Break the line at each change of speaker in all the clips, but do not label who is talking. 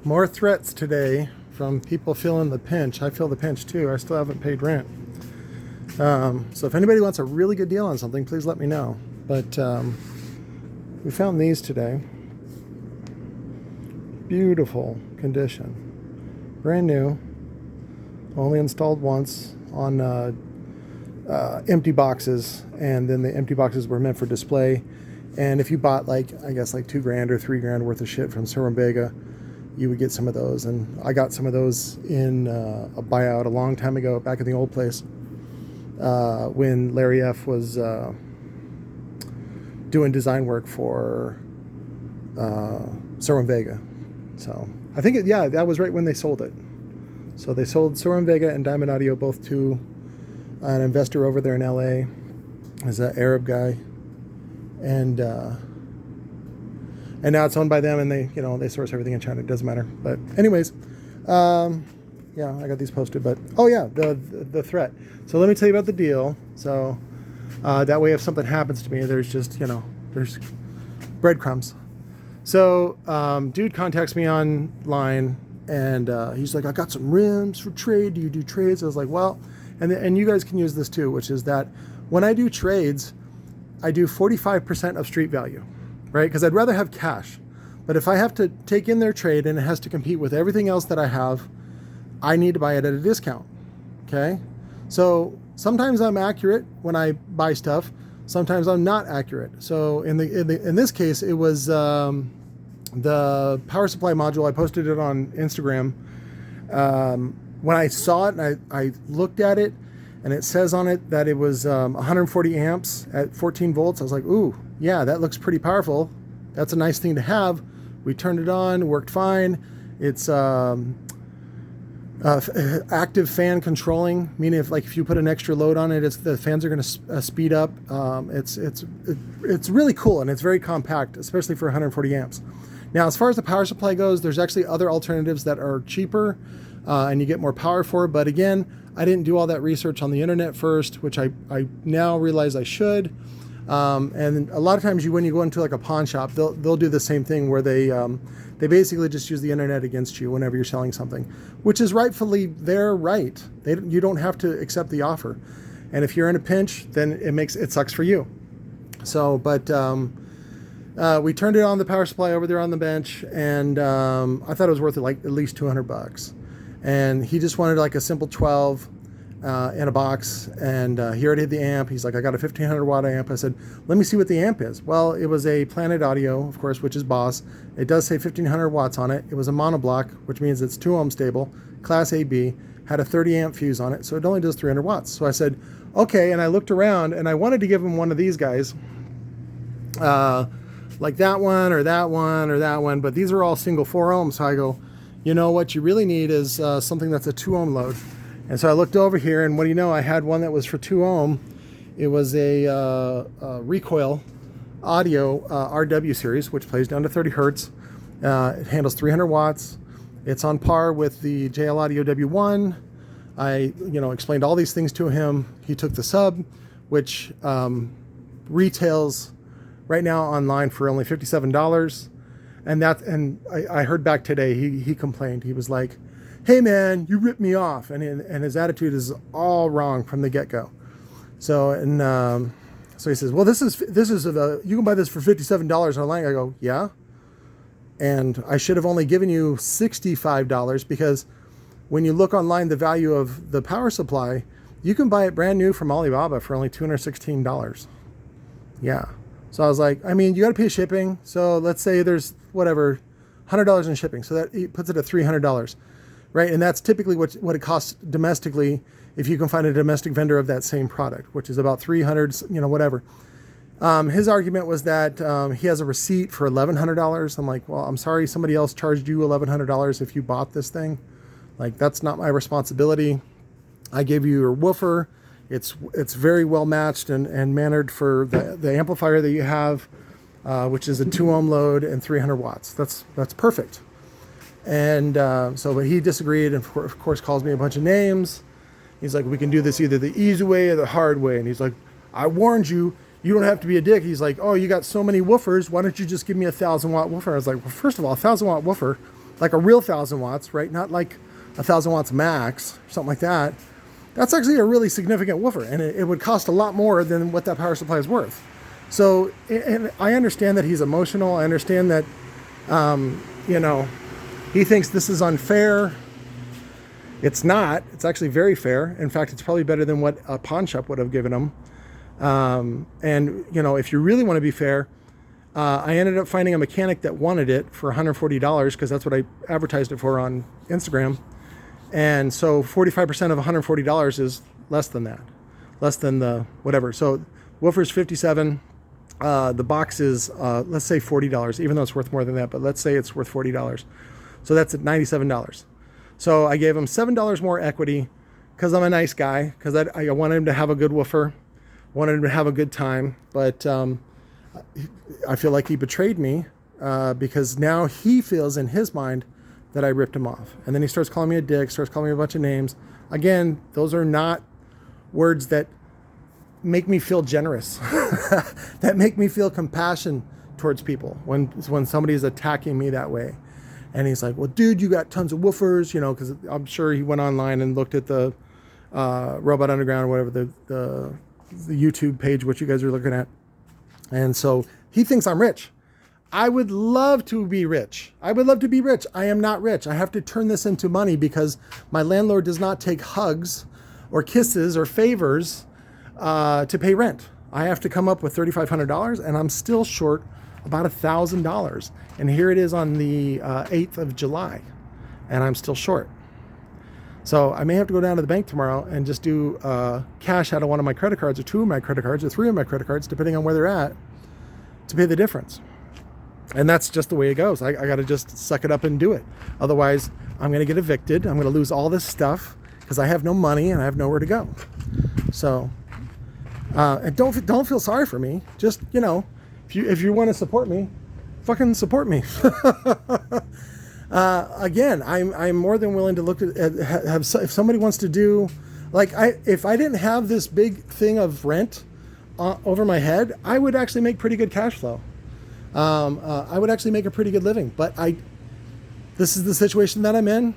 More threats today from people feeling the pinch. I feel the pinch too. I still haven't paid rent. So if anybody wants a really good deal on something, please let me know. But we found these today. Beautiful condition. Brand new. Only installed once on empty boxes. And then the empty boxes were meant for display. And if you bought like, I guess like $2,000 or $3,000 worth of shit from Cerro Vega, you would get some of those. And I got some of those in a buyout a long time ago, back in the old place, when Larry F. was doing design work for Cerro Vega. So I think, that was right when they sold it. So they sold Cerro Vega and Diamond Audio both to an investor over there in LA. Is an Arab guy. And now it's owned by them, and they source everything in China. It doesn't matter. But anyways, I got these posted. But the threat. So let me tell you about the deal. So that way, if something happens to me, there's just there's breadcrumbs. So dude contacts me online, and he's like, I got some rims for trade. Do you do trades? I was like, well, and you guys can use this too, which is that when I do trades, I do 45% of street value, right? Because I'd rather have cash. But if I have to take in their trade and it has to compete with everything else that I have, I need to buy it at a discount, okay? So sometimes I'm accurate when I buy stuff. Sometimes I'm not accurate. So in this case, it was the power supply module. I posted it on Instagram. When I saw it and I looked at it, and it says on it that it was 140 amps at 14 volts. I was like, ooh, yeah, that looks pretty powerful. That's a nice thing to have. We turned it on, worked fine. It's active fan controlling, meaning if you put an extra load on it, the fans are going to speed up. It's really cool, and it's very compact, especially for 140 amps. Now, as far as the power supply goes, there's actually other alternatives that are cheaper, and you get more power for it. But again, I didn't do all that research on the internet first, which I now realize I should. And a lot of times when you go into like a pawn shop, they'll do the same thing where they basically just use the internet against you whenever you're selling something, which is rightfully their right. You don't have to accept the offer. And if you're in a pinch, then it sucks for you. So, but we turned it on, the power supply over there on the bench, and I thought it was worth at least $200. And he just wanted like a simple 12 in a box, and he already had the amp. He's like, I got a 1500 watt amp. I said, let me see what the amp is. Well, it was a Planet Audio, of course, which is Boss. It does say 1500 watts on it. It was a monoblock, which means it's 2 ohm stable, class AB, had a 30 amp fuse on it, so it only does 300 watts. So I said, okay, and I looked around, and I wanted to give him one of these guys, like that one or that one or that one, but these are all single 4 ohms. So I go, you know what you really need is something that's a 2 ohm load. And so I looked over here, and what do you know, I had one that was for 2 ohm. It was a Recoil Audio RW series, which plays down to 30 hertz. It handles 300 watts. It's on par with the JL Audio W1. I explained all these things to him. He took the sub, which retails right now online for only $57. And I heard back today, he complained. He was like, hey man, you ripped me off. And his attitude is all wrong from the get-go. So he says, well, this is you can buy this for $57 online. I go, yeah. And I should have only given you $65 because when you look online, the value of the power supply, you can buy it brand new from Alibaba for only $216. Yeah. So I was like, I mean, you got to pay shipping. So let's say there's whatever, $100 in shipping. So that puts it at $300, right? And that's typically what it costs domestically if you can find a domestic vendor of that same product, which is about $300, whatever. His argument was that he has a receipt for $1,100. I'm like, well, I'm sorry, somebody else charged you $1,100 if you bought this thing. Like, that's not my responsibility. I gave you your woofer. It's very well matched and mannered for the amplifier that you have, which is a 2 ohm load and 300 watts. That's perfect. And but he disagreed, and of course calls me a bunch of names. He's like, we can do this either the easy way or the hard way. And he's like, I warned you. You don't have to be a dick. He's like, oh, you got so many woofers. Why don't you just give me a 1,000 watt woofer? I was like, well, first of all, a 1,000 watt woofer like a real 1,000 watts, right? Not like 1,000 watts max or something like that. That's actually a really significant woofer, and it would cost a lot more than what that power supply is worth. So, and I understand that he's emotional. I understand that, you know, he thinks this is unfair. It's not. It's actually very fair. In fact, it's probably better than what a pawn shop would have given him. And, you know, if you really want to be fair, I ended up finding a mechanic that wanted it for $140 because that's what I advertised it for on Instagram. And so 45% of $140 is less than that, less than the whatever. So woofer's $57. The box is, let's say $40, even though it's worth more than that, but let's say it's worth $40. So that's at $97. So I gave him $7 more equity because I'm a nice guy, because I wanted him to have a good woofer, wanted him to have a good time. But I feel like he betrayed me because now he feels in his mind that I ripped him off. And then he starts calling me a dick, starts calling me a bunch of names. Again, those are not words that make me feel generous, that make me feel compassion towards people when somebody is attacking me that way. And he's like, well, dude, you got tons of woofers, you know, because I'm sure he went online and looked at the Robot Underground or whatever, the YouTube page, what you guys are looking at. And so he thinks I'm rich. I would love to be rich. I would love to be rich. I am not rich. I have to turn this into money because my landlord does not take hugs or kisses or favors to pay rent. I have to come up with $3,500, and I'm still short about $1,000. And here it is on the 8th of July, and I'm still short. So I may have to go down to the bank tomorrow and just do cash out of one of my credit cards, or two of my credit cards, or three of my credit cards, depending on where they're at, to pay the difference. And that's just the way it goes. I got to just suck it up and do it. Otherwise, I'm going to get evicted. I'm going to lose all this stuff because I have no money and I have nowhere to go. So, and don't feel sorry for me. Just, you know, if you want to support me, fucking support me. Again, I'm more than willing to look at if somebody wants to do, like, if I didn't have this big thing of rent over my head, I would actually make pretty good cash flow. I would actually make a pretty good living, but this is the situation that I'm in.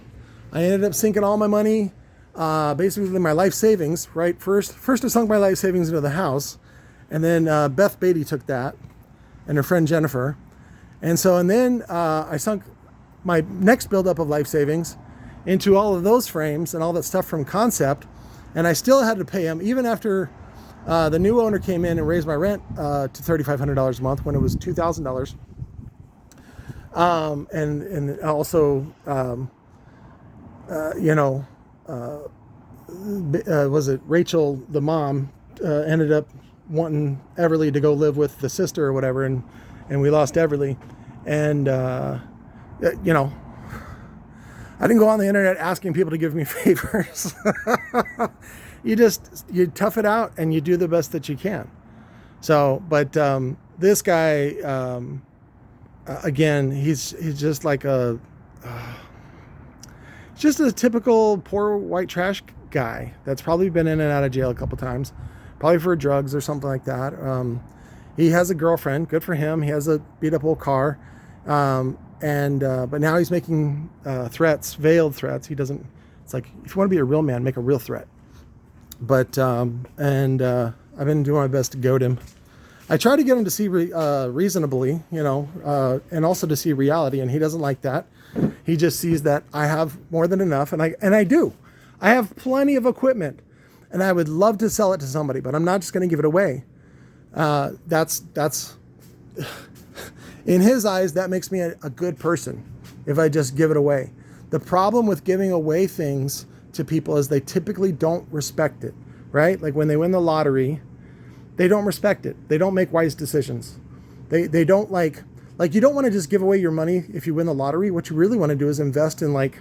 I ended up sinking all my money, basically my life savings, right? First I sunk my life savings into the house, and then Beth Beatty took that, and her friend Jennifer. And then I sunk my next buildup of life savings into all of those frames and all that stuff from Concept, and I still had to pay them, even after the new owner came in and raised my rent to $3,500 a month when it was $2,000. And also, you know, was it Rachel, the mom, ended up wanting Everly to go live with the sister or whatever, and we lost Everly. And, you know, I didn't go on the internet asking people to give me favors. You tough it out and you do the best that you can. So, but this guy, again, he's just like just a typical poor white trash guy that's probably been in and out of jail a couple times, probably for drugs or something like that. He has a girlfriend, good for him. He has a beat up old car. But now he's making threats, veiled threats. He doesn't, it's like, if you want to be a real man, make a real threat. But, I've been doing my best to goad him. I try to get him to see reasonably, you know, and also to see reality, and he doesn't like that. He just sees that I have more than enough, and I do. I have plenty of equipment, and I would love to sell it to somebody, but I'm not just going to give it away. That's in his eyes, that makes me a good person if I just give it away. The problem with giving away things to people is they typically don't respect it, right? Like when they win the lottery, they don't respect it. They don't make wise decisions. They don't like you don't want to just give away your money if you win the lottery. What you really want to do is invest in like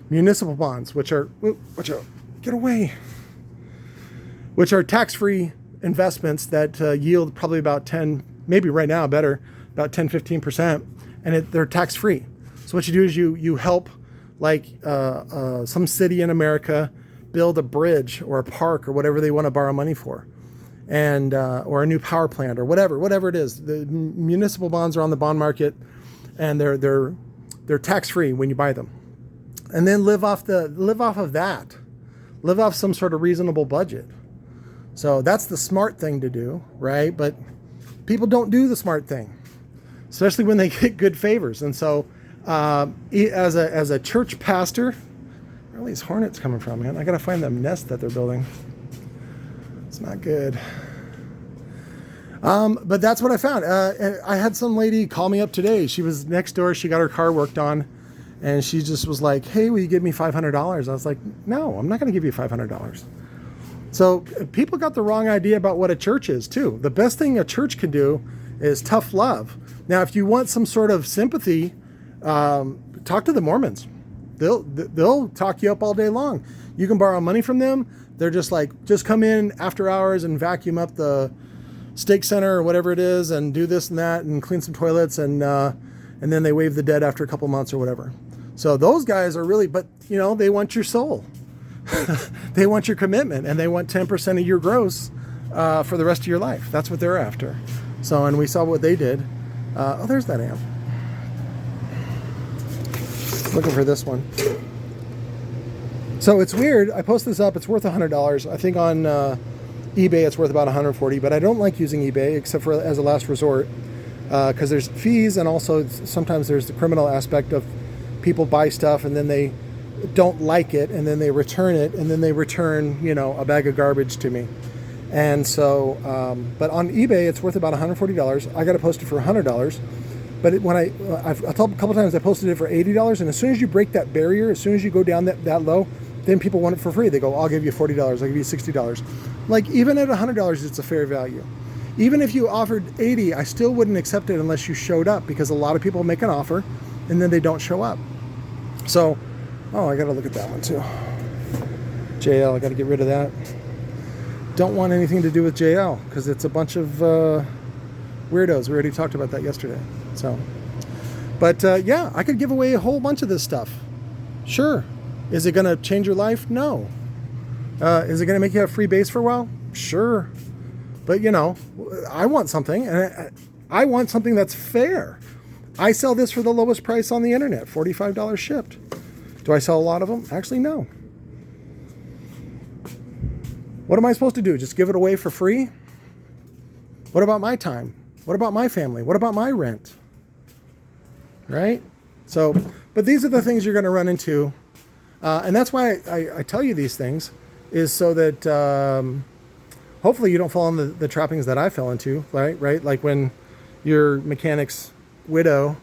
municipal bonds, which are tax-free investments that yield probably about 10, maybe right now better, about 10, 15%, and they're tax-free. So what you do is you help like some city in America build a bridge or a park or whatever they want to borrow money for, and or a new power plant or whatever it is. The municipal bonds are on the bond market, and they're they're tax-free when you buy them. And then live off of that. Live off some sort of reasonable budget. So that's the smart thing to do, right? But people don't do the smart thing, especially when they get good favors. And so as a church pastor, where are these hornets coming from, man? I got to find the nest that they're building. It's not good. But that's what I found. I had some lady call me up today. She was next door. She got her car worked on. And she just was like, hey, will you give me $500? I was like, no, I'm not going to give you $500. So people got the wrong idea about what a church is too. The best thing a church can do is tough love. Now, if you want some sort of sympathy, talk to the Mormons. They'll talk you up all day long. You can borrow money from them. They're just like, just come in after hours and vacuum up the stake center or whatever it is and do this and that and clean some toilets and then they wave the dead after a couple months or whatever. So those guys are really, but you know, they want your soul. They want your commitment, and they want 10% of your gross for the rest of your life. That's what they're after. So, and we saw what they did. Oh, there's that amp. Looking for this one. So it's weird. I post this up. It's worth $100. I think on eBay it's worth about $140, but I don't like using eBay except for as a last resort because there's fees, and also sometimes there's the criminal aspect of people buy stuff and then they don't like it and then they return it and then they return, you know, a bag of garbage to me. And so, but on eBay it's worth about $140. I got to post it for $100. But when I've told a couple times I posted it for $80, and as soon as you break that barrier, as soon as you go down that low, then people want it for free. They go, I'll give you $40, I'll give you $60. Like even at $100, it's a fair value. Even if you offered $80, I still wouldn't accept it unless you showed up, because a lot of people make an offer and then they don't show up. So, oh, I got to look at that one too. JL, I got to get rid of that. Don't want anything to do with JL because it's a bunch of weirdos. We already talked about that yesterday. So, but yeah, I could give away a whole bunch of this stuff. Sure. Is it going to change your life? No. Is it going to make you have free base for a while? Sure. But you know, I want something, and I want something that's fair. I sell this for the lowest price on the internet, $45 shipped. Do I sell a lot of them? Actually, no. What am I supposed to do? Just give it away for free? What about my time? What about my family? What about my rent? Right? So, but these are the things you're going to run into. And that's why I tell you these things, is so that hopefully you don't fall in the trappings that I fell into, right? Like when your mechanic's widow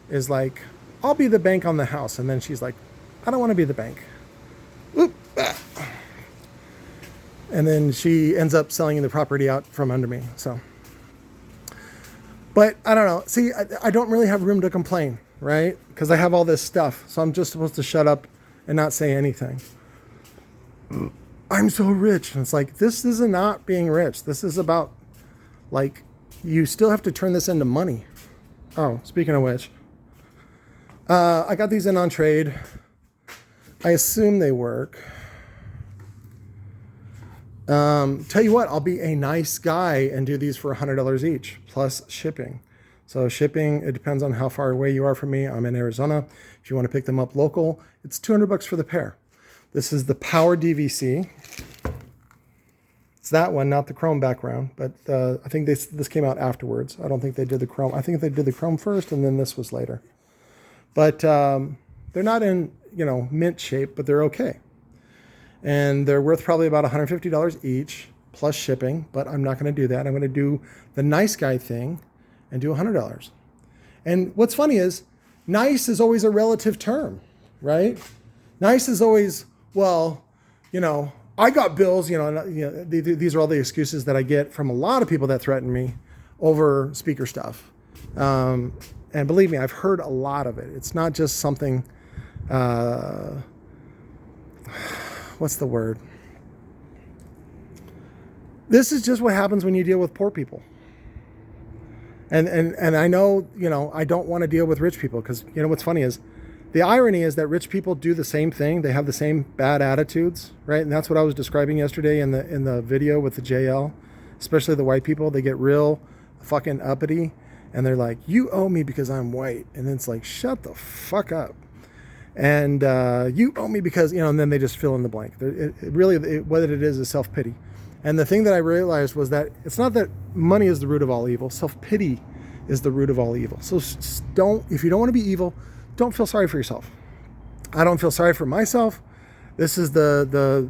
is like, I'll be the bank on the house. And then she's like, I don't want to be the bank. Oop. And then she ends up selling the property out from under me. So, but I don't know. See, I don't really have room to complain, right? Because I have all this stuff. So I'm just supposed to shut up and not say anything. I'm so rich. And it's like, this is not being rich. This is about, like, you still have to turn this into money. Oh, speaking of which, I got these in on trade. I assume they work. Tell you what, I'll be a nice guy and do these for $100 each, plus shipping. So shipping, it depends on how far away you are from me. I'm in Arizona. If you want to pick them up local, it's $200 for the pair. This is the Power DVC. It's that one, not the chrome background, but I think this came out afterwards. I don't think they did the chrome. I think they did the chrome first, and then this was later. But they're not in, you know, mint shape, but they're okay. And they're worth probably about $150 each, plus shipping, but I'm not going to do that. I'm going to do the nice guy thing and do $100. And what's funny is, nice is always a relative term, right? Nice is always, well, you know, I got bills, you know, these are all the excuses that I get from a lot of people that threaten me over speaker stuff. And believe me, I've heard a lot of it. It's not just something, what's the word? This is just what happens when you deal with poor people. And I know, you know, I don't want to deal with rich people because, you know, what's funny is the irony is that rich people do the same thing. They have the same bad attitudes, right? And that's what I was describing yesterday in the video with the JL, especially the white people. They get real fucking uppity And they're like, you owe me because I'm white. And it's like, shut the fuck up. And you owe me because, you know, and then they just fill in the blank. What it is self-pity. And the thing that I realized was that it's not that money is the root of all evil. Self-pity is the root of all evil. So if you don't want to be evil, don't feel sorry for yourself. I don't feel sorry for myself. This is the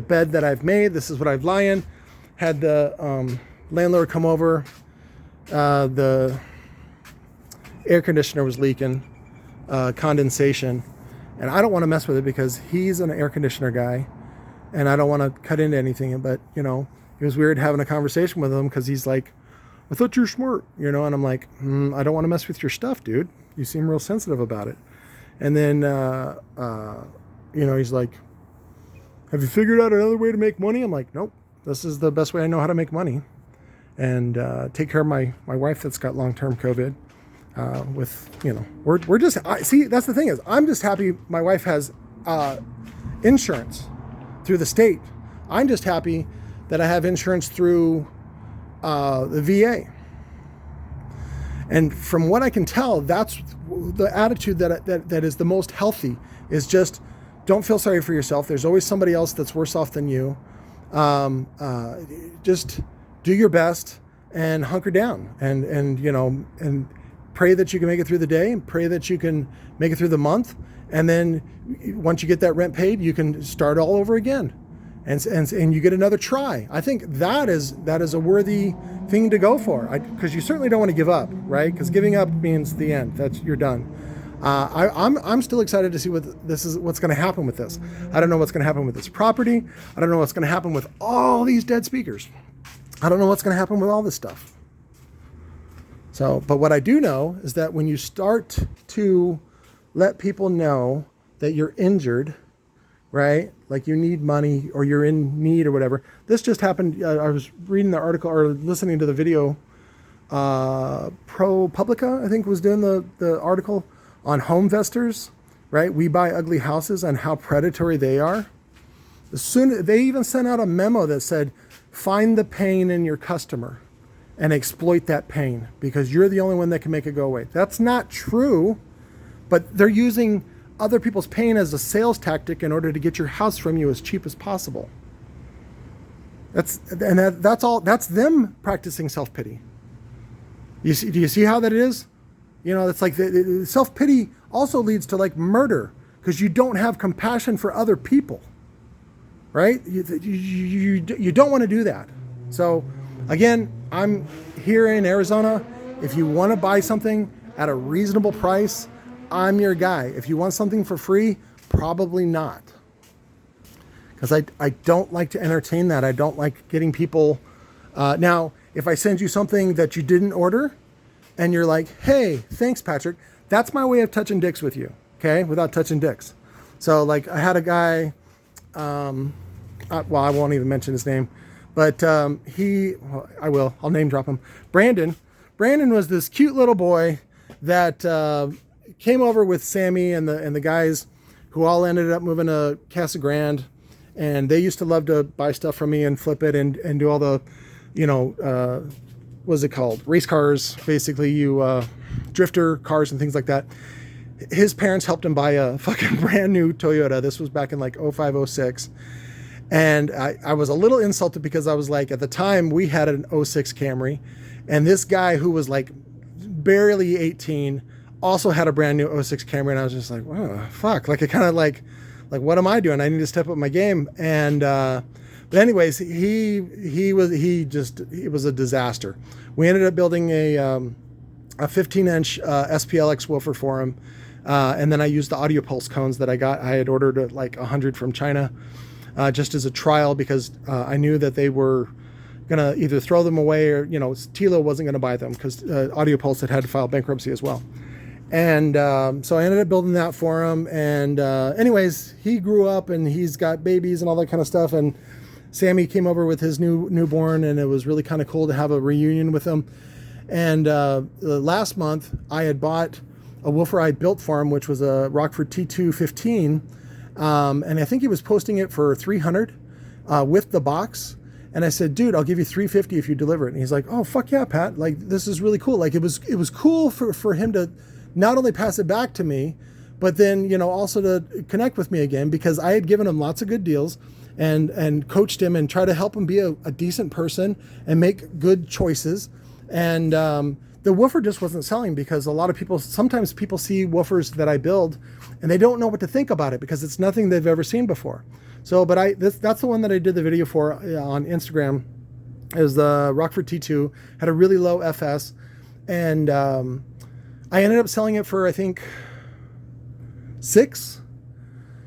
bed that I've made. This is what I've lie in. Had the landlord come over. The air conditioner was leaking, condensation. And I don't want to mess with it because he's an air conditioner guy. And I don't want to cut into anything. But, you know, it was weird having a conversation with him because he's like, I thought you're smart, you know? And I'm like, I don't want to mess with your stuff, dude. You seem real sensitive about it. And then, you know, he's like, have you figured out another way to make money? I'm like, nope, this is the best way I know how to make money. And take care of my wife that's got long-term COVID. With, you know, we're just, see, that's the thing is, I'm just happy my wife has insurance through the state. I'm just happy that I have insurance through the VA. And from what I can tell, that's the attitude that is the most healthy, is just don't feel sorry for yourself. There's always somebody else that's worse off than you. Just do your best and hunker down and you know, and pray that you can make it through the day and pray that you can make it through the month. And then once you get that rent paid, you can start all over again. And you get another try. I think that is a worthy thing to go for, because you certainly don't want to give up, right? Because giving up means the end. You're done. I'm still excited to see what's going to happen with this. I don't know what's going to happen with this property. I don't know what's going to happen with all these dead speakers. I don't know what's going to happen with all this stuff. So, but what I do know is that when you start to let people know that you're injured, right? Like you need money or you're in need or whatever. This just happened. I was reading the article or listening to the video. ProPublica, I think, was doing the article on home investors, right? We buy ugly houses and how predatory they are. They even sent out a memo that said, find the pain in your customer and exploit that pain because you're the only one that can make it go away. That's not true, but they're using other people's pain as a sales tactic in order to get your house from you as cheap as possible. That's them practicing self-pity. Do you see how that is? You know, it's like the self-pity also leads to like murder because you don't have compassion for other people, right? You don't want to do that. So again, I'm here in Arizona. If you want to buy something at a reasonable price, I'm your guy. If you want something for free, probably not. Because I don't like to entertain that. I don't like getting people. Now, if I send you something that you didn't order and you're like, hey, thanks, Patrick. That's my way of touching dicks with you, okay? Without touching dicks. So like I had a guy, well, I won't even mention his name, but I'll name drop him. Brandon was this cute little boy that came over with Sammy and the guys who all ended up moving to Casa Grande, and they used to love to buy stuff from me and flip it and do all the, you know, what's it called? Race cars, basically, drifter cars and things like that. His parents helped him buy a fucking brand new Toyota. This was back in like 05, 06. And I was a little insulted because I was like, at the time we had an 06 Camry, and this guy who was like barely 18 also had a brand new 06 Camry, and I was just like, oh, fuck. Like, it kind of like, what am I doing? I need to step up my game. And, but anyways, it was a disaster. We ended up building a 15-inch SPLX woofer for him. And then I used the audio pulse cones that I had ordered like 100 from China, just as a trial because I knew that they were going to either throw them away or, you know, T.C.O.Z wasn't going to buy them because Audio Pulse had to file bankruptcy as well. And so I ended up building that for him. And anyways, he grew up and he's got babies and all that kind of stuff. And Sammy came over with his newborn, and it was really kind of cool to have a reunion with him. And last month, I had bought a woofer I built for him, which was a Rockford T215. And I think he was posting it for $300 with the box. And I said, dude, I'll give you $350 if you deliver it. And he's like, oh, fuck yeah, Pat. Like, this is really cool. Like, it was cool for him to not only pass it back to me, but then, you know, also to connect with me again, because I had given him lots of good deals and coached him and tried to help him be a decent person and make good choices. And the woofer just wasn't selling, because a lot of people, sometimes people see woofers that I build and they don't know what to think about it because it's nothing they've ever seen before. So, but that's the one that I did the video for on Instagram, is the Rockford T2, had a really low FS. And I ended up selling it for, I think, $6.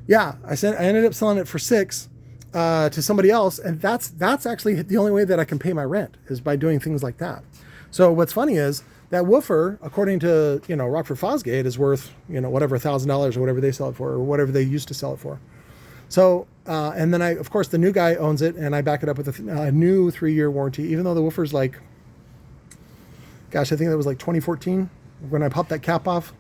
Yeah, I ended up selling it for $6 to somebody else. And that's actually the only way that I can pay my rent, is by doing things like that. So what's funny is that woofer, according to, you know, Rockford Fosgate, is worth, you know, whatever, $1,000 or whatever they sell it for, or whatever they used to sell it for. So, and then of course, the new guy owns it, and I back it up with a new 3-year warranty, even though the woofer's like, gosh, I think that was like 2014 when I popped that cap off,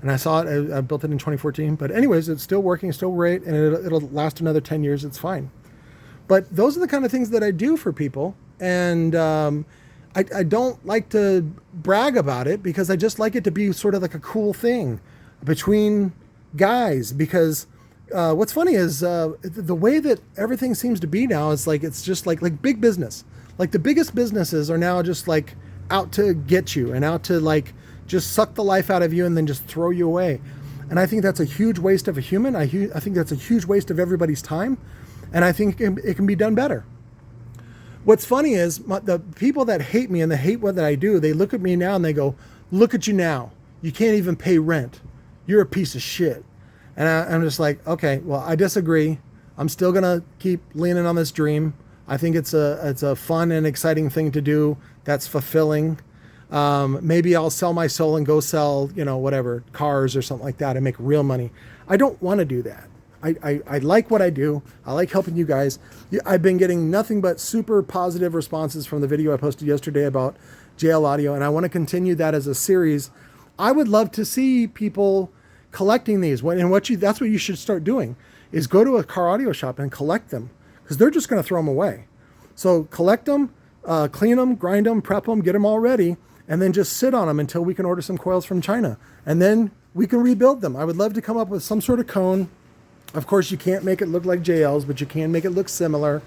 and I saw it. I built it in 2014. But anyways, it's still working, still great, and it'll last another 10 years. It's fine. But those are the kind of things that I do for people, and I don't like to brag about it, because I just like it to be sort of like a cool thing between guys. Because what's funny is the way that everything seems to be now is like, it's just like big business. Like the biggest businesses are now just like out to get you and out to like just suck the life out of you and then just throw you away. And I think that's a huge waste of a human. I think that's a huge waste of everybody's time. And I think it can be done better. What's funny is the people that hate me and they hate what I do, they look at me now and they go, look at you now. You can't even pay rent. You're a piece of shit. And I'm just like, okay, well, I disagree. I'm still going to keep leaning on this dream. I think it's a fun and exciting thing to do that's fulfilling. Maybe I'll sell my soul and go sell, you know, whatever, cars or something like that and make real money. I don't want to do that. I like what I do. I like helping you guys. I've been getting nothing but super positive responses from the video I posted yesterday about JL Audio, and I want to continue that as a series. I would love to see people collecting these. That's what you should start doing, is go to a car audio shop and collect them, because they're just going to throw them away. So collect them, clean them, grind them, prep them, get them all ready, and then just sit on them until we can order some coils from China. And then we can rebuild them. I would love to come up with some sort of cone. Of course, you can't make it look like JL's, but you can make it look similar,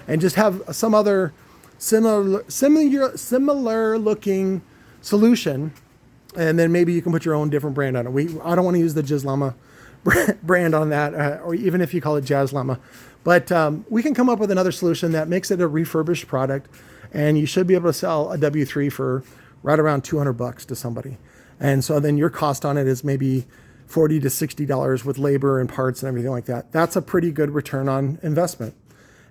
and just have some other similar looking solution. And then maybe you can put your own different brand on it. I don't want to use the Jazz Llama brand on that, or even if you call it Jazz Llama. But we can come up with another solution that makes it a refurbished product, and you should be able to sell a W3 for right around $200 to somebody. And so then your cost on it is maybe $40 to $60 with labor and parts and everything like that. That's a pretty good return on investment.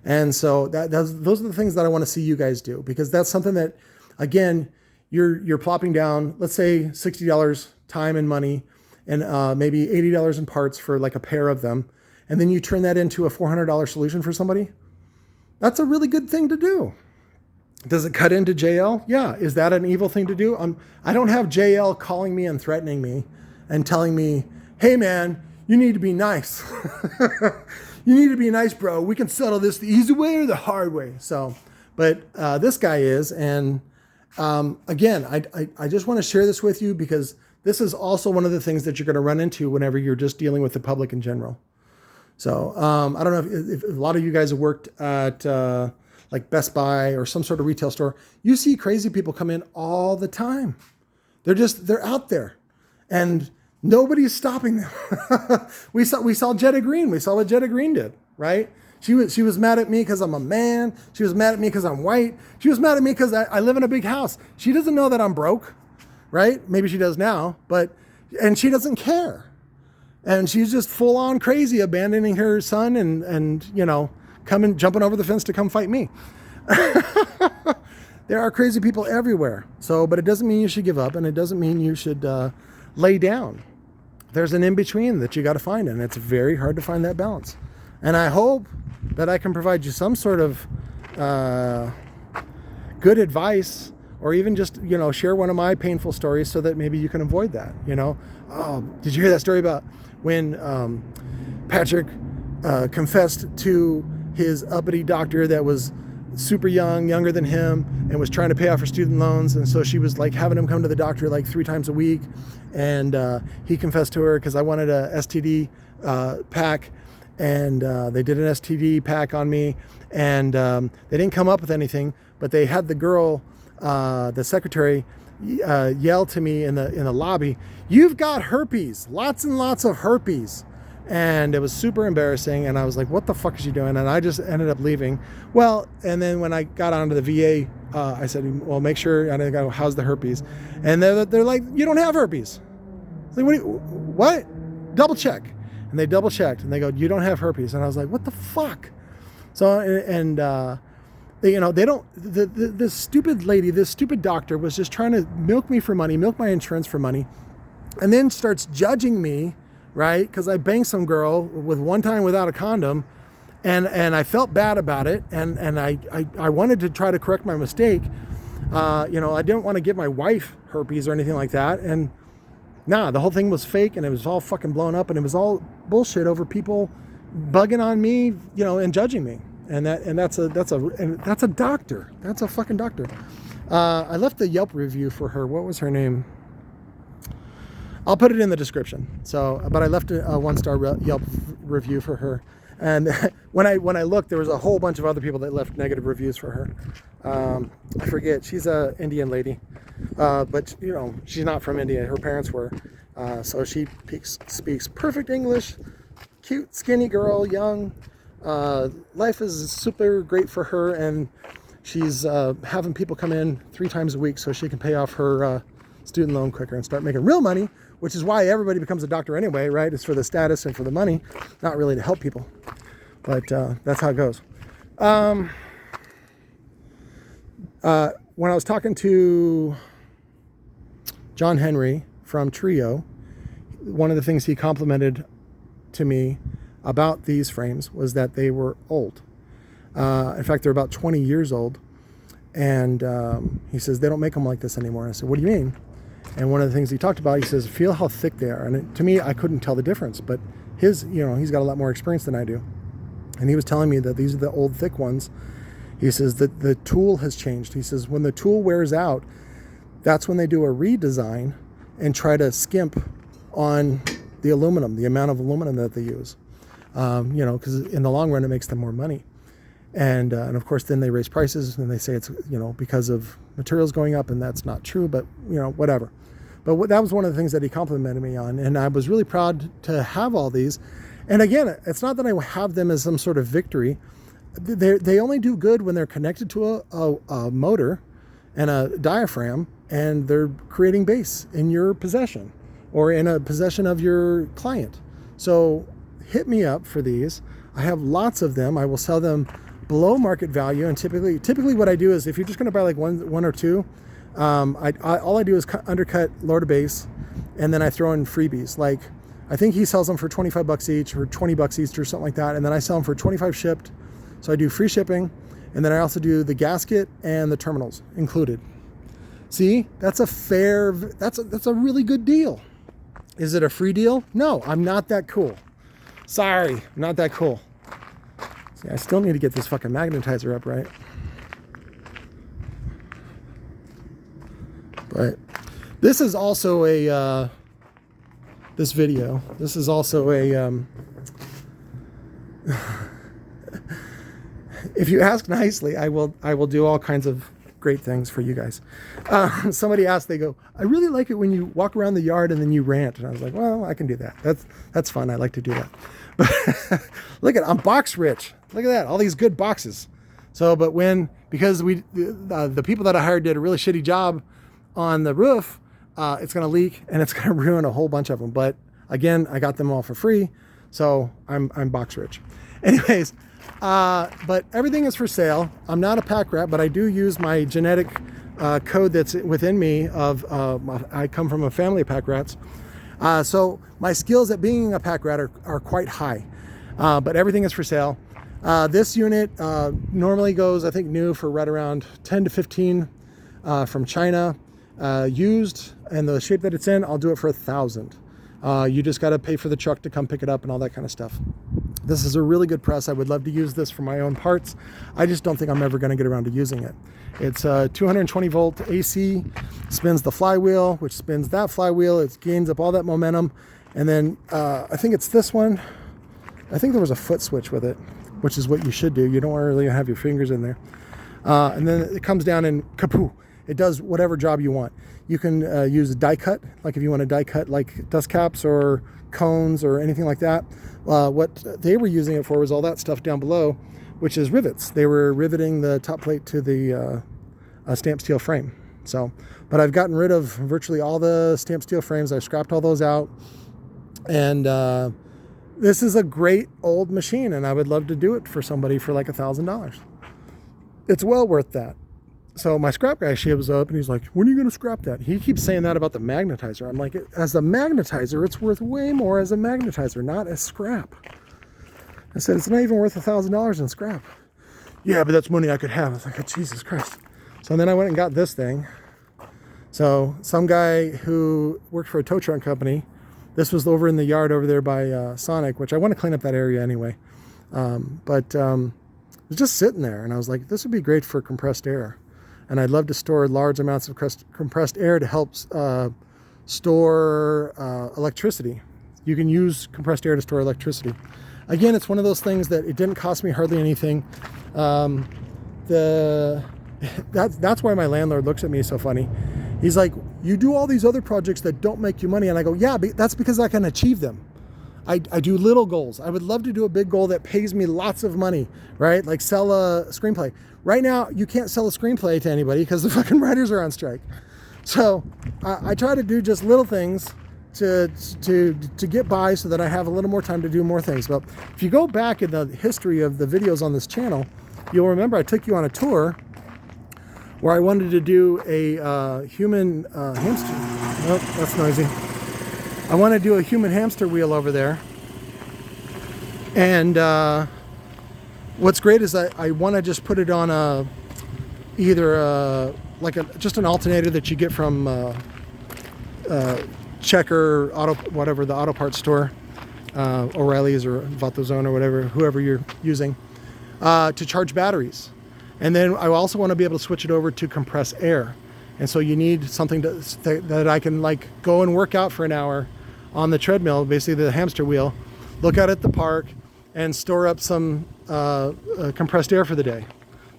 And so those are the things that I want to see you guys do, because that's something that, again, you're plopping down, let's say $60 time and money, and maybe $80 in parts for like a pair of them. And then you turn that into a $400 solution for somebody. That's a really good thing to do. Does it cut into JL? Yeah. Is that an evil thing to do? I don't have JL calling me and threatening me and telling me, hey man, you need to be nice. You need to be nice, bro. We can settle this the easy way or the hard way. So, but this guy is, and again, I just want to share this with you, because this is also one of the things that you're going to run into whenever you're just dealing with the public in general. So I don't know if a lot of you guys have worked at like Best Buy or some sort of retail store. You see crazy people come in all the time. They're out there, and nobody's stopping them. we saw Jetta Green. We saw what Jetta Green did, right? She was mad at me because I'm a man. She was mad at me because I'm white. She was mad at me because I live in a big house. She doesn't know that I'm broke, right? Maybe she does now, and she doesn't care. And she's just full on crazy, abandoning her son and you know, jumping over the fence to come fight me. There are crazy people everywhere. So, but it doesn't mean you should give up, and it doesn't mean you should lay down. There's an in-between that you got to find, and it's very hard to find that balance. And I hope that I can provide you some sort of good advice, or even just, you know, share one of my painful stories so that maybe you can avoid that. You know, oh, did you hear that story about when Patrick confessed to his uppity doctor that was super young, younger than him, and was trying to pay off her student loans. And so she was like having him come to the doctor like 3 times a week. And he confessed to her because I wanted a STD pack, and they did an STD pack on me, and they didn't come up with anything, but they had the girl, the secretary, yell to me in the lobby, "You've got herpes, lots and lots of herpes." And it was super embarrassing, and I was like, what the fuck is she doing? And I just ended up leaving. Well, and then when I got onto the VA, I said, well, make sure, and I go, how's the herpes? And they're like, you don't have herpes. I was like, what? Double check. And they double checked, and they go, you don't have herpes. And I was like, what the fuck? So, you know, they don't, this stupid lady, this stupid doctor was just trying to milk me for money, milk my insurance for money, and then starts judging me, right? Because I banged some girl with one time without a condom, and I felt bad about it, and I wanted to try to correct my mistake. You know, I didn't want to give my wife herpes or anything like that, and nah, the whole thing was fake, and it was all fucking blown up, and it was all bullshit over people bugging on me, you know, and judging me. And that's a doctor. That's a fucking doctor. I left the Yelp review for her. What was her name? I'll put it in the description. So, but I left a 1-star Yelp review for her. And when I looked, there was a whole bunch of other people that left negative reviews for her. I forget. She's a Indian lady, but you know, she's not from India. Her parents were. So she speaks perfect English. Cute, skinny girl, young. Life is super great for her, and she's having people come in 3 times a week so she can pay off her student loan quicker and start making real money, which is why everybody becomes a doctor anyway, right? It's for the status and for the money, not really to help people. But that's how it goes. When I was talking to John Henry from Trio, one of the things he complimented to me about these frames was that they were old. In fact, they're about 20 years old. And he says, they don't make them like this anymore. And I said, what do you mean? And one of the things he talked about, he says, feel how thick they are. And to me, I couldn't tell the difference, but he's got a lot more experience than I do. And he was telling me that these are the old thick ones. He says that the tool has changed. He says, when the tool wears out, that's when they do a redesign and try to skimp on the aluminum, the amount of aluminum that they use. You know, because in the long run, it makes them more money. And of course, then they raise prices and they say it's, you know, because of materials going up, and that's not true, but, you know, whatever. But that was one of the things that he complimented me on. And I was really proud to have all these. And again, it's not that I have them as some sort of victory. They only do good when they're connected to a motor and a diaphragm, and they're creating bass in your possession or in a possession of your client. So hit me up for these. I have lots of them. I will sell them below market value, and typically what I do is, if you're just going to buy like one or two, all I do is undercut lower to base, and then I throw in freebies. Like, I think he sells them for 25 bucks each or 20 bucks each or something like that, and then I sell them for 25 shipped. So I do free shipping, and then I also do the gasket and the terminals included. See, that's a really good deal. Is it a free deal? No, I'm not that cool. Sorry, I'm not that cool. See, I still need to get this fucking magnetizer up, right? But this is also a, this video, this is also a, if you ask nicely, I will do all kinds of great things for you guys. Somebody asked, they go, I really like it when you walk around the yard and then you rant. And I was like, well, I can do that. That's fun. I like to do that. But look at, I'm box rich. Look at that. All these good boxes. So, but because the people that I hired did a really shitty job on the roof, it's going to leak and it's going to ruin a whole bunch of them. But again, I got them all for free. So I'm box rich. Anyways, but everything is for sale. I'm not a pack rat, but I do use my genetic code that's within me of, I come from a family of pack rats. So my skills at being a pack rat are quite high, but everything is for sale. This unit normally goes, I think, new for right around 10 to 15 from China. Used, and the shape that it's in, I'll do it for $1,000. You just got to pay for the truck to come pick it up and all that kind of stuff. This is a really good press. I would love to use this for my own parts. I just don't think I'm ever going to get around to using it. It's a 220 volt AC, spins the flywheel, which spins that flywheel. It gains up all that momentum. And then I think it's this one. I think there was a foot switch with it, which is what you should do. You don't want to really have your fingers in there. And then it comes down and kapoo. It does whatever job you want. You can use a die cut, like if you want to die cut like dust caps or cones or anything like that. What they were using it for was all that stuff down below, which is rivets. They were riveting the top plate to the stamped steel frame. So, but I've gotten rid of virtually all the stamped steel frames. I scrapped all those out. And this is a great old machine, and I would love to do it for somebody for like $1,000. It's well worth that. So my scrap guy shows up and he's like, when are you going to scrap that? He keeps saying that about the magnetizer. I'm like, as a magnetizer, it's worth way more as a magnetizer, not as scrap. I said, it's not even worth $1,000 in scrap. Yeah, but that's money I could have. I was like, oh, Jesus Christ. So then I went and got this thing. So some guy who worked for a tow truck company, this was over in the yard over there by Sonic, which I want to clean up that area anyway. It was just sitting there, and I was like, this would be great for compressed air. And I'd love to store large amounts of compressed air to help store electricity. You can use compressed air to store electricity. Again, it's one of those things that it didn't cost me hardly anything. That's why my landlord looks at me so funny. He's like, you do all these other projects that don't make you money. And I go, yeah, but that's because I can achieve them. I do little goals. I would love to do a big goal that pays me lots of money, right? Like sell a screenplay. Right now, you can't sell a screenplay to anybody because the fucking writers are on strike. So I try to do just little things to get by so that I have a little more time to do more things. But if you go back in the history of the videos on this channel, you'll remember I took you on a tour where I wanted to do a human hamster. Oh, that's noisy. I want to do a human hamster wheel over there. And what's great is I want to just put it on just an alternator that you get from Checker, whatever, the auto parts store, O'Reilly's or VatoZone or whatever, whoever you're using, to charge batteries. And then I also want to be able to switch it over to compress air. And so you need something that I can like go and work out for an hour on the treadmill, basically the hamster wheel, look out at the park and store up some compressed air for the day.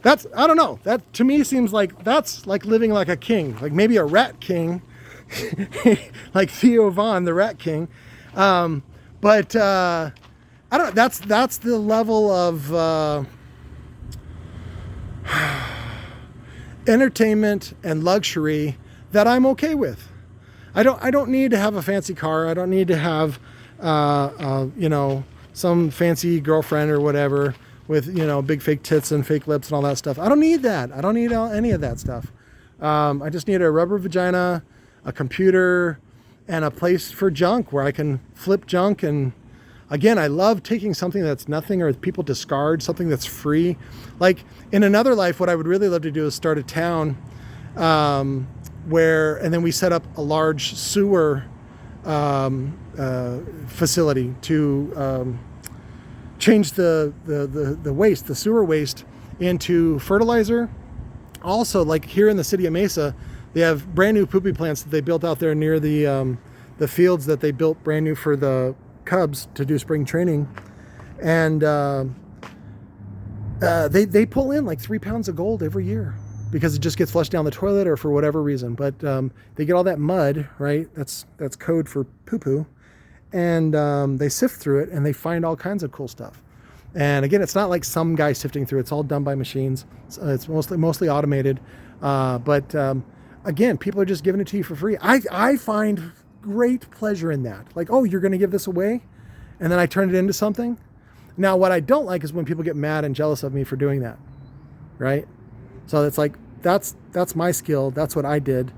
I don't know, that to me seems like that's like living like a king, like maybe a rat king, like T.C.O.Z, the rat king. I don't know, that's the level of entertainment and luxury that I'm okay with. I don't need to have a fancy car. I don't need to have some fancy girlfriend or whatever with big fake tits and fake lips and all that stuff. I don't need that. I don't need any of that stuff. I just need a rubber vagina, a computer, and a place for junk where I can flip junk. And again, I love taking something that's nothing or people discard, something that's free. Like in another life, what I would really love to do is start a town and then we set up a large sewer facility to change the waste, the sewer waste, into fertilizer. Also, like here in the city of Mesa, they have brand new poopy plants that they built out there near the fields that they built brand new for the Cubs to do spring training. And they pull in like 3 pounds of gold every year because it just gets flushed down the toilet or for whatever reason. But they get all that mud, right? That's code for poo-poo. And they sift through it and they find all kinds of cool stuff. And again, it's not like some guy sifting through. It's all done by machines. It's mostly automated. Again, people are just giving it to you for free. I find great pleasure in that. Like, oh, you're going to give this away? And then I turn it into something? Now, what I don't like is when people get mad and jealous of me for doing that, right? So it's like, that's my skill. That's what I did.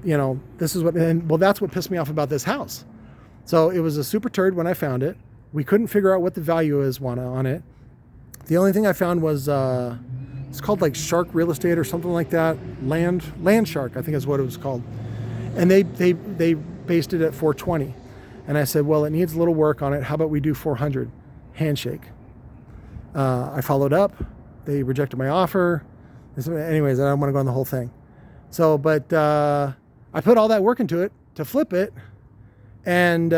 This is that's what pissed me off about this house. So it was a super turd when I found it. We couldn't figure out what the value is on it. The only thing I found was, it's called like Shark Real Estate or something like that. Land Shark, I think is what it was called. And they based it at 420. And I said, well, it needs a little work on it. How about we do 400? handshake. I followed up. They rejected my offer. Anyways, I don't want to go on the whole thing. So, but I put all that work into it to flip it. And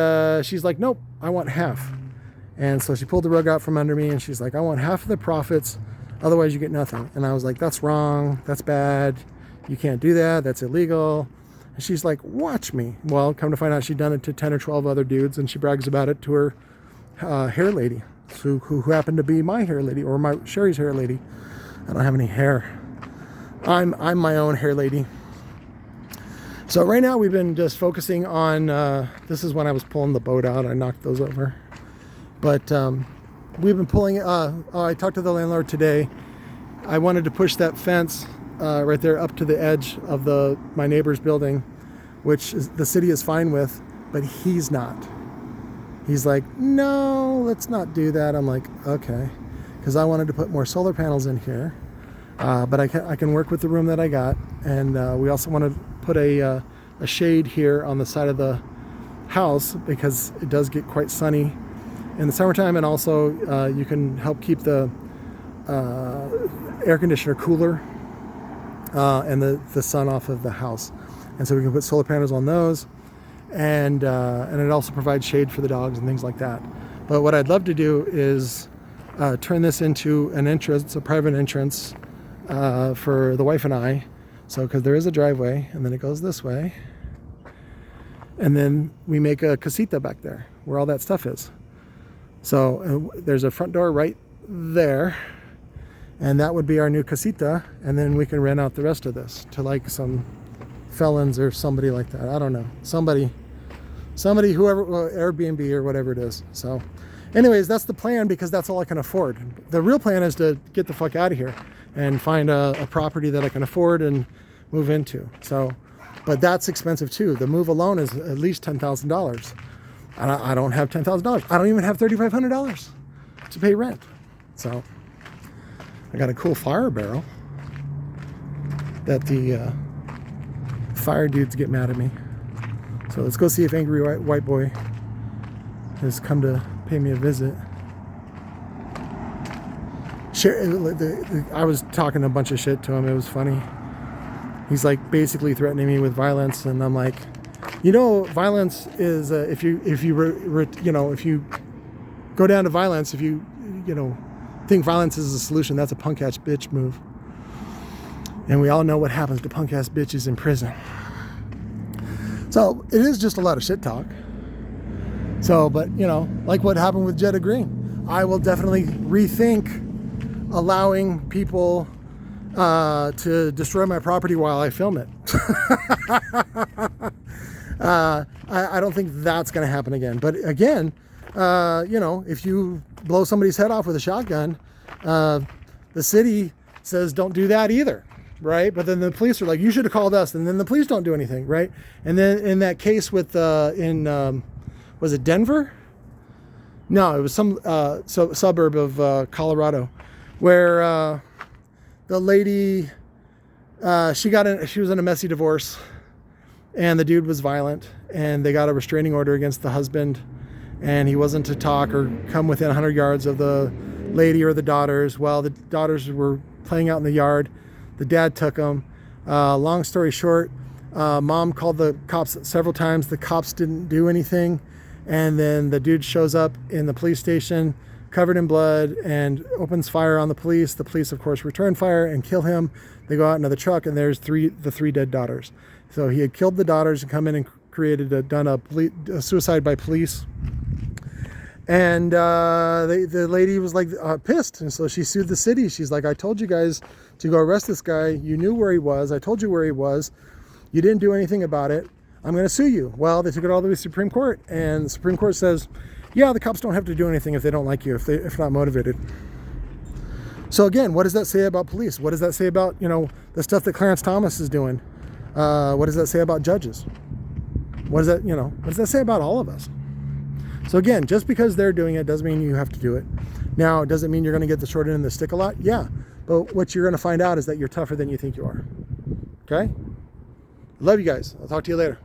she's like, nope, I want half. And so she pulled the rug out from under me and she's like, I want half of the profits. Otherwise you get nothing. And I was like, that's wrong. That's bad. You can't do that. That's illegal. And she's like, watch me. Well, come to find out she'd done it to 10 or 12 other dudes, and she brags about it to her hair lady, who happened to be my hair lady, or my Sherry's hair lady. I don't have any hair. I'm my own hair lady. So right now we've been just focusing on, this is when I was pulling the boat out. I knocked those over. But we've been pulling, I talked to the landlord today. I wanted to push that fence right there up to the edge of my neighbor's building, which the city is fine with, but he's not. He's like, no, let's not do that. I'm like, okay, because I wanted to put more solar panels in here, but I can work with the room that I got, and we also want to put a shade here on the side of the house because it does get quite sunny in the summertime, and also you can help keep the air conditioner cooler and the sun off of the house. And so we can put solar panels on those, and it also provides shade for the dogs and things like that. But what I'd love to do is turn this into an entrance, a private entrance for the wife and I. So, because there is a driveway, and then it goes this way, and then we make a casita back there where all that stuff is. So there's a front door right there, and that would be our new casita, and then we can rent out the rest of this to like some felons or somebody like that. I don't know, somebody, whoever, well, Airbnb or whatever it is. So anyways, that's the plan, because that's all I can afford. The real plan is to get the fuck out of here and find a property that I can afford and move into. So, but that's expensive too. The move alone is at least $10,000. I don't have $10,000. I don't even have $3,500 to pay rent. So I got a cool fire barrel that the fire dudes get mad at me. So let's go see if Angry White Boy has come to pay me a visit. I was talking a bunch of shit to him. It was funny. He's like basically threatening me with violence, and I'm like, you know, violence is if you go down to violence, if you think violence is a solution, that's a punk ass bitch move. And we all know what happens to punk ass bitches in prison. So it is just a lot of shit talk. So, but like what happened with Jetta Green, I will definitely rethink allowing people to destroy my property while I film it. I don't think that's going to happen again. But again, if you blow somebody's head off with a shotgun, the city says don't do that either, right? But then the police are like, you should have called us, and then the police don't do anything, right? And then in that case with was it Denver? No, it was some suburb of Colorado, where the lady she was in a messy divorce, and the dude was violent, and they got a restraining order against the husband, and he wasn't to talk or come within 100 yards of the lady or the daughters. Well, the daughters were playing out in the yard. The dad took them. Long story short, mom called the cops several times. The cops didn't do anything. And then the dude shows up in the police station covered in blood and opens fire on the police. The police, of course, return fire and kill him. They go out into the truck, and there's the three dead daughters. So he had killed the daughters and come in and done a suicide by police. And the lady was like pissed, and so she sued the city. She's like, I told you guys to go arrest this guy. You knew where he was. I told you where he was. You didn't do anything about it. I'm going to sue you. Well, they took it all the way to the Supreme Court, and the Supreme Court says, yeah, the cops don't have to do anything if they don't like you, if not motivated. So again, what does that say about police? What does that say about, the stuff that Clarence Thomas is doing? What does that say about judges? What does that say about all of us? So again, just because they're doing it doesn't mean you have to do it. Now, does it mean you're going to get the short end of the stick a lot? Yeah. But what you're going to find out is that you're tougher than you think you are. Okay? Love you guys. I'll talk to you later.